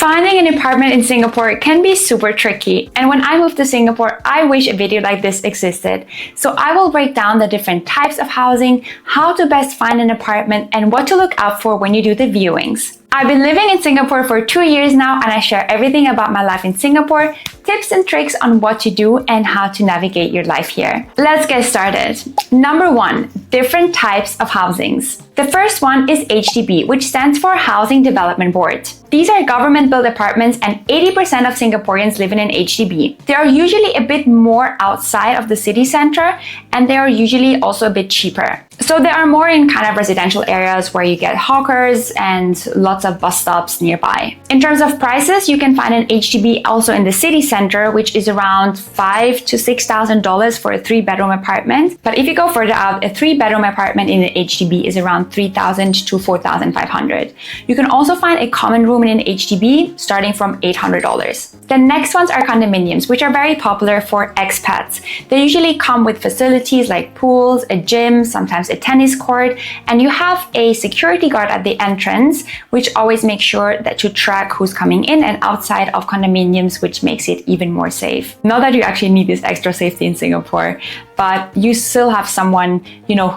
Finding an apartment in Singapore can be super tricky, and when I moved to Singapore, I wish a video like this existed. So I will break down the different types of housing, how to best find an apartment, and what to look out for when you do the viewings. I've been living in Singapore for 2 years now, and I share everything about my life in Singapore, tips and tricks on what to do and how to navigate your life here. Let's get started. Number 1, different types of housings. The first one is HDB, which stands for Housing Development Board. These are government-built apartments, and 80% of Singaporeans live in an HDB. They are usually a bit more outside of the city center, and they are usually also a bit cheaper. So they are more in kind of residential areas where you get hawkers and lots of bus stops nearby. In terms of prices, you can find an HDB also in the city center, which is around $5,000 to $6,000 for a 3-bedroom apartment. But if you go further out, a 3-bedroom apartment in an HDB is around $3,000 to $4,500. You can also find a common room in an HDB starting from $800. The next ones are condominiums, which are very popular for expats. They usually come with facilities like pools, a gym, sometimes a tennis court, and you have a security guard at the entrance, which always makes sure that you track who's coming in and outside of condominiums, which makes it even more safe. Not that you actually need this extra safety in Singapore, but you still have someone,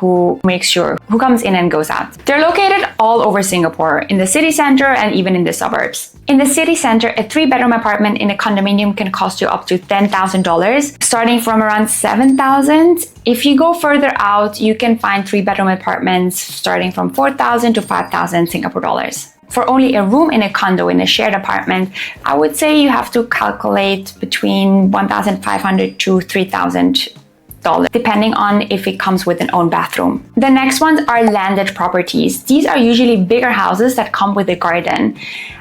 who makes sure who comes in and goes out. They're located all over Singapore, in the city center and even in the suburbs. In the city center, a 3-bedroom apartment in a condominium can cost you up to $10,000, starting from around $7,000. If you go further out, you can find 3-bedroom apartments starting from $4,000 to $5,000 Singapore dollars. For only a room in a condo in a shared apartment, I would say you have to calculate between $1,500 to $3,000. Depending on if it comes with an own bathroom. The next ones are landed properties. These are usually bigger houses that come with a garden.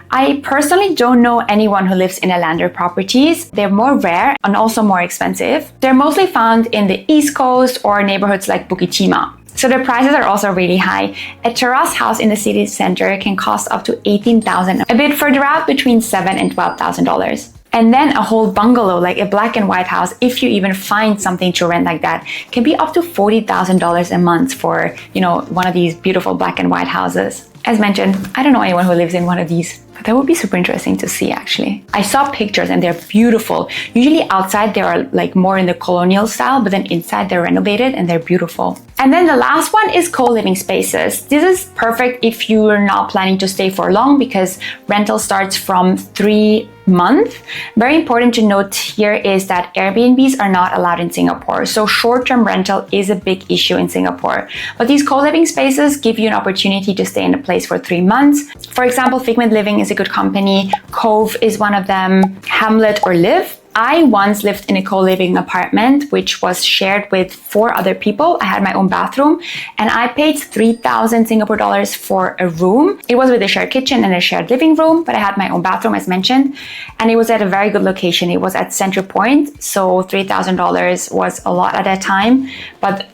I personally don't know anyone who lives in a landed properties. They're more rare and also more expensive. They're mostly found in the East Coast or neighborhoods like Bukit Timah. So the prices are also really high. A terrace house in the city center can cost up to $18,000. A bit further out, between $7,000 and $12,000. And then a whole bungalow, like a black and white house, if you even find something to rent like that, can be up to $40,000 a month for, one of these beautiful black and white houses. As mentioned, I don't know anyone who lives in one of these, but that would be super interesting to see actually. I saw pictures and they're beautiful. Usually outside they are like more in the colonial style, but then inside they're renovated and they're beautiful. And then the last one is co-living spaces. This is perfect if you're not planning to stay for long because rental starts from 3 months. Very important to note here is that Airbnbs are not allowed in Singapore. So short-term rental is a big issue in Singapore. But these co-living spaces give you an opportunity to stay in a place for 3 months. For example, Figment Living is a good company. Cove is one of them. Hamlet or Live. I once lived in a co-living apartment, which was shared with 4 other people. I had my own bathroom and I paid 3,000 Singapore dollars for a room. It was with a shared kitchen and a shared living room, but I had my own bathroom as mentioned. And it was at a very good location. It was at Center Point. So $3,000 was a lot at that time, but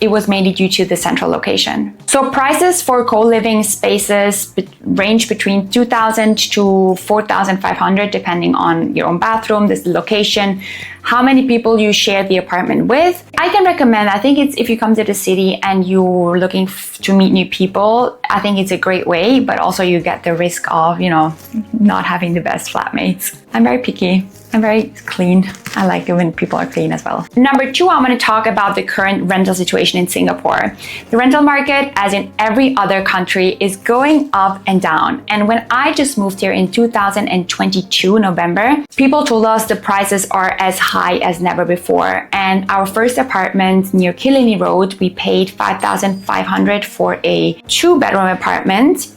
it was mainly due to the central location. So prices for co-living spaces range between $2,000 to $4,500 depending on your own bathroom, this location, how many people you share the apartment with. I can recommend, I think it's if you come to the city and you're looking to meet new people, I think it's a great way, but also you get the risk of, not having the best flatmates. I'm very picky. I'm very clean. I like it when people are clean as well. Number 2, I'm going to talk about the current rental situation in Singapore. The rental market, as in every other country, is going up and down. And when I just moved here in 2022, November, people told us the prices are as high as never before. And our first apartment near Killiney Road, we paid $5,500 for a 2-bedroom apartment,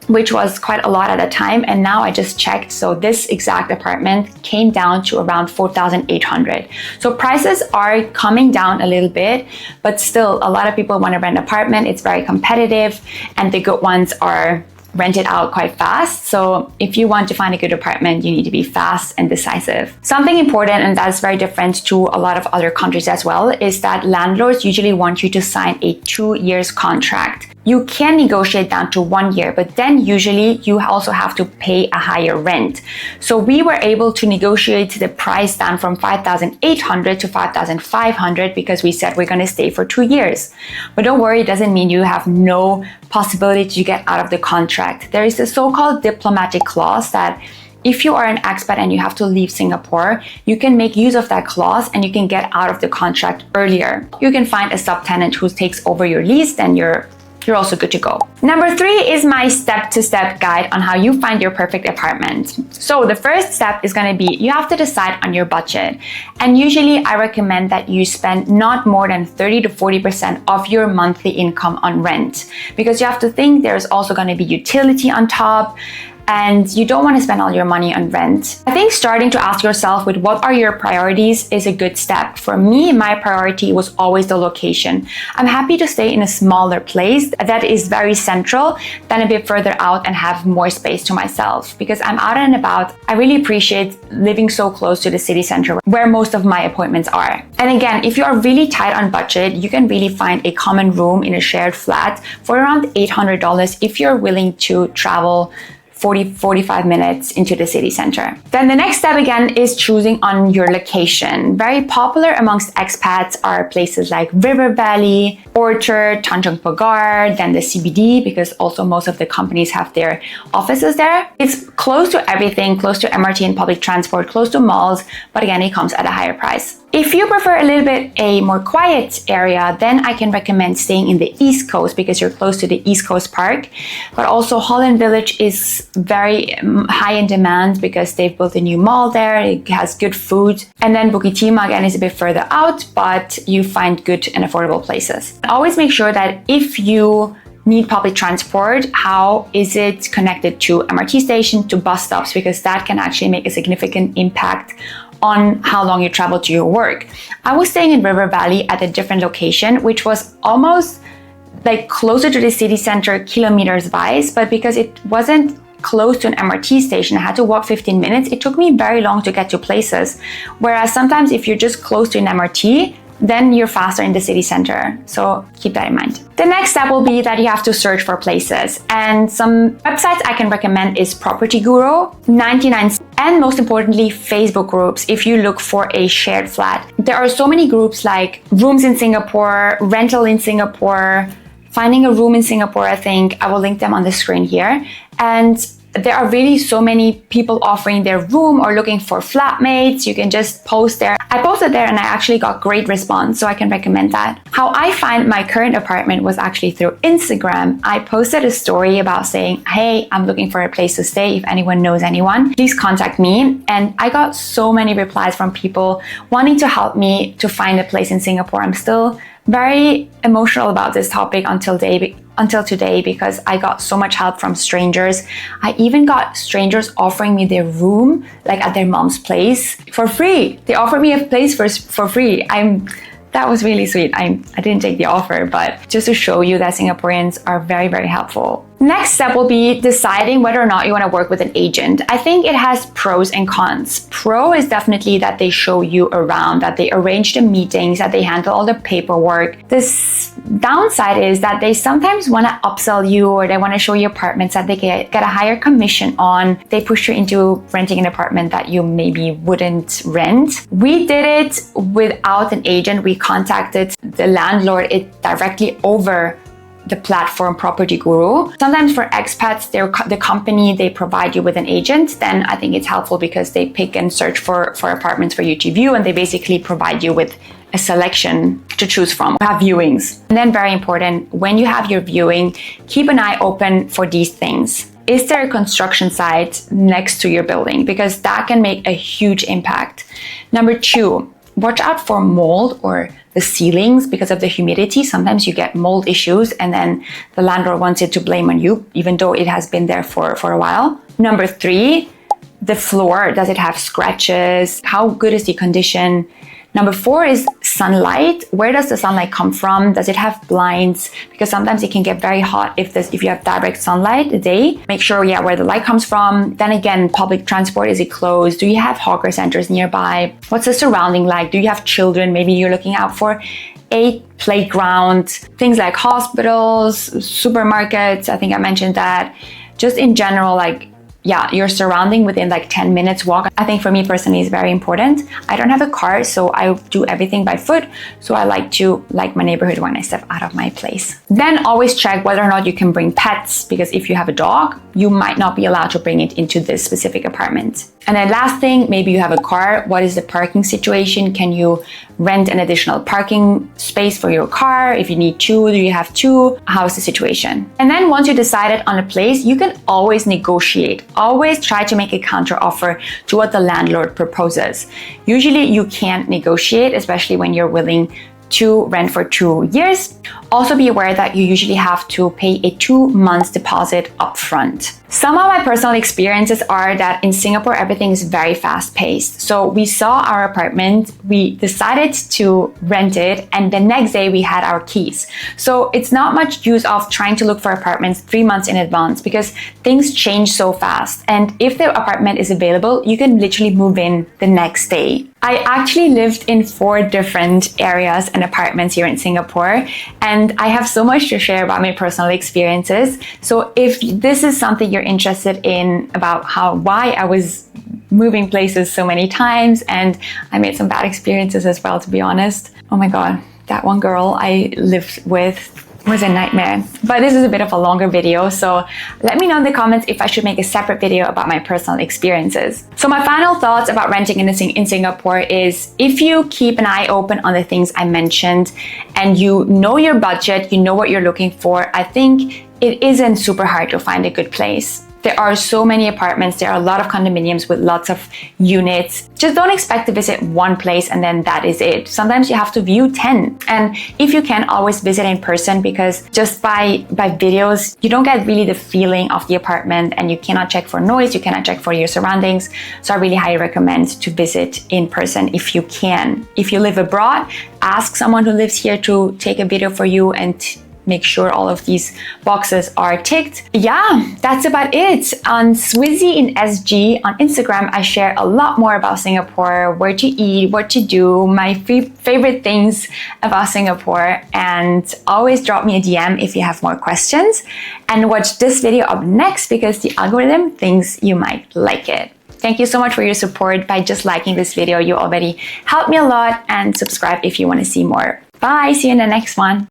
which was quite a lot at the time. And now I just checked. So this exact apartment came down to around $4,800. So prices are coming down a little bit, but still a lot of people want to rent an apartment. It's very competitive and the good ones are rented out quite fast. So if you want to find a good apartment, you need to be fast and decisive. Something important, and that's very different to a lot of other countries as well, is that landlords usually want you to sign a 2 years contract. You can negotiate down to 1 year, but then usually you also have to pay a higher rent. So we were able to negotiate the price down from $5,800 to $5,500 because we said we're going to stay for 2 years. But don't worry, it doesn't mean you have no possibility to get out of the contract. There is a so-called diplomatic clause that if you are an expat and you have to leave Singapore, you can make use of that clause and you can get out of the contract earlier. You can find a subtenant who takes over your lease, then you're also good to go. Number 3 is my step-to-step guide on how you find your perfect apartment. So the first step is going to be you have to decide on your budget. And usually I recommend that you spend not more than 30 to 40% of your monthly income on rent, because you have to think there's also going to be utility on top, and you don't want to spend all your money on rent. I think starting to ask yourself with what are your priorities is a good step. For me, my priority was always the location. I'm happy to stay in a smaller place that is very central than a bit further out and have more space to myself, because I'm out and about. I really appreciate living so close to the city center where most of my appointments are. And again, if you are really tight on budget, you can really find a common room in a shared flat for around $800 if you're willing to travel 45 minutes into the city center. Then the next step again is choosing on your location. Very popular amongst expats are places like River Valley, Orchard, Tanjung Pagar, then the CBD, because also most of the companies have their offices there. It's close to everything, close to MRT and public transport, close to malls, but again, it comes at a higher price. If you prefer a little bit a more quiet area, then I can recommend staying in the East Coast because you're close to the East Coast Park. But also Holland Village is very high in demand because they've built a new mall there. It has good food. And then Bukit Timah again is a bit further out, but you find good and affordable places. Always make sure that if you need public transport, how is it connected to MRT station, to bus stops, because that can actually make a significant impact on how long you travel to your work. I was staying in River Valley at a different location, which was almost like closer to the city center kilometers wise, but because it wasn't close to an MRT station, I had to walk 15 minutes. It took me very long to get to places. Whereas sometimes if you're just close to an MRT, then you're faster in the city center. So keep that in mind. The next step will be that you have to search for places. And some websites I can recommend is Property Guru, 99, and most importantly, Facebook groups if you look for a shared flat. There are so many groups like Rooms in Singapore, Rental in Singapore, Finding a Room in Singapore, I think. I will link them on the screen here. And there are really so many people offering their room or looking for flatmates. You can just post there. I posted there and I actually got great response, so I can recommend that. How I find my current apartment was actually through Instagram. I posted a story about saying, hey, I'm looking for a place to stay. If anyone knows anyone, please contact me. And I got so many replies from people wanting to help me to find a place in Singapore. I'm still very emotional about this topic until today because I got so much help from strangers. I even got strangers offering me their room, like at their mom's place, for free. They offered me a place for free. That was really sweet. I didn't take the offer, but just to show you that Singaporeans are very, very helpful. Next step will be deciding whether or not you want to work with an agent. I think it has pros and cons. Pro is definitely that they show you around, that they arrange the meetings, that they handle all the paperwork. This downside is that they sometimes want to upsell you or they want to show you apartments that they get a higher commission on. They push you into renting an apartment that you maybe wouldn't rent. We did it without an agent. We contacted the landlord directly over the platform Property Guru. Sometimes for expats, the company, they provide you with an agent. Then I think it's helpful because they pick and search for apartments for you to view, and they basically provide you with a selection to choose from. Have viewings. And then very important, when you have your viewing, keep an eye open for these things. Is there a construction site next to your building? Because that can make a huge impact. Number 2, watch out for mold or the ceilings because of the humidity. Sometimes you get mold issues and then the landlord wants it to blame on you, even though it has been there for a while. Number 3, the floor. Does it have scratches? How good is the condition? Number 4 is sunlight. Where does the sunlight come from? Does it have blinds? Because sometimes it can get very hot if you have direct sunlight a day. Make sure, where the light comes from. Then again, public transport, is it closed? Do you have hawker centers nearby? What's the surrounding like? Do you have children? Maybe you're looking out for a playground. Things like hospitals, supermarkets. I think I mentioned that. Just in general, like yeah, your surrounding within like 10 minutes walk. I think for me personally is very important. I don't have a car, so I do everything by foot. So I like my neighborhood when I step out of my place. Then always check whether or not you can bring pets, because if you have a dog, you might not be allowed to bring it into this specific apartment. And then last thing, maybe you have a car. What is the parking situation? Can you rent an additional parking space for your car? If you need two, do you have two? How's the situation? And then once you decided on a place, you can always negotiate. Always try to make a counter offer to what the landlord proposes. Usually you can't negotiate, especially when you're willing to rent for 2 years. Also be aware that you usually have to pay a 2 months deposit upfront. Some of my personal experiences are that in Singapore, everything is very fast paced. So we saw our apartment, we decided to rent it, and the next day we had our keys. So it's not much use of trying to look for apartments 3 months in advance, because things change so fast. And if the apartment is available, you can literally move in the next day. I actually lived in 4 different areas and apartments here in Singapore, and I have so much to share about my personal experiences. So if this is something you're interested in about why I was moving places so many times, and I made some bad experiences as well, to be honest. Oh my God, that one girl I lived with was a nightmare. But this is a bit of a longer video, so let me know in the comments if I should make a separate video about my personal experiences. So my final thoughts about renting in Singapore is, if you keep an eye open on the things I mentioned and you know your budget, you know what you're looking for, I think it isn't super hard to find a good place. There are so many apartments, there are a lot of condominiums with lots of units. Just don't expect to visit one place and then that is it. Sometimes you have to view 10. And if you can, always visit in person, because just by videos, you don't get really the feeling of the apartment, and you cannot check for noise, you cannot check for your surroundings. So I really highly recommend to visit in person if you can. If you live abroad, ask someone who lives here to take a video for you and make sure all of these boxes are ticked. Yeah, that's about it. On Swizzyinsg on Instagram, I share a lot more about Singapore, where to eat, what to do, my favorite things about Singapore, and always drop me a DM if you have more questions. And watch this video up next, because the algorithm thinks you might like it. Thank you so much for your support. By just liking this video, you already helped me a lot, and subscribe if you want to see more. Bye, see you in the next one.